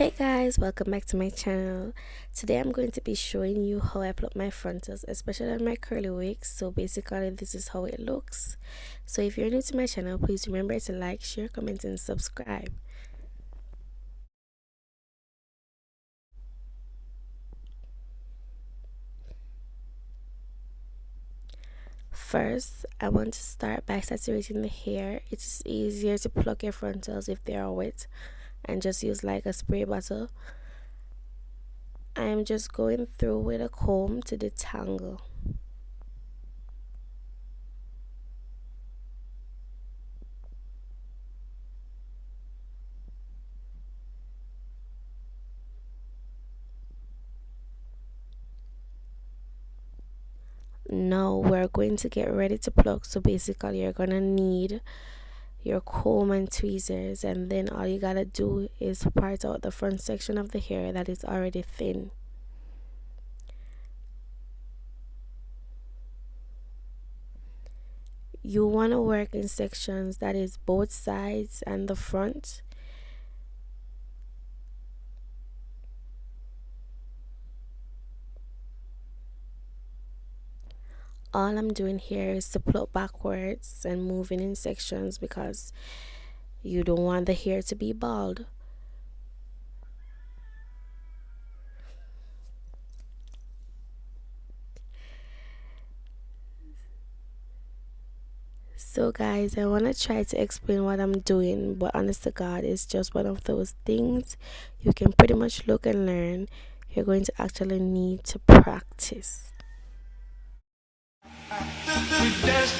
Hey guys, welcome back to my channel. Today I'm going to be showing you how I pluck my frontals, especially on my curly wigs. So basically this is how it looks. So if you're new to my channel, please remember to like, share, comment and subscribe. First, I want to start by saturating the hair. It is easier to pluck your frontals if they are wet and just use like a spray bottle. I am just going through with a comb to detangle. Now we're going to get ready to pluck. So basically you're gonna need your comb and tweezers, and then all you gotta do is part out the front section of the hair that is already thin. You want to work in sections that is both sides and the front. All I'm doing here is to pluck backwards and moving in sections because you don't want the hair to be bald. So guys, I want to try to explain what I'm doing, but honest to God, it's just one of those things you can pretty much look and learn. You're going to actually need to practice. We dance.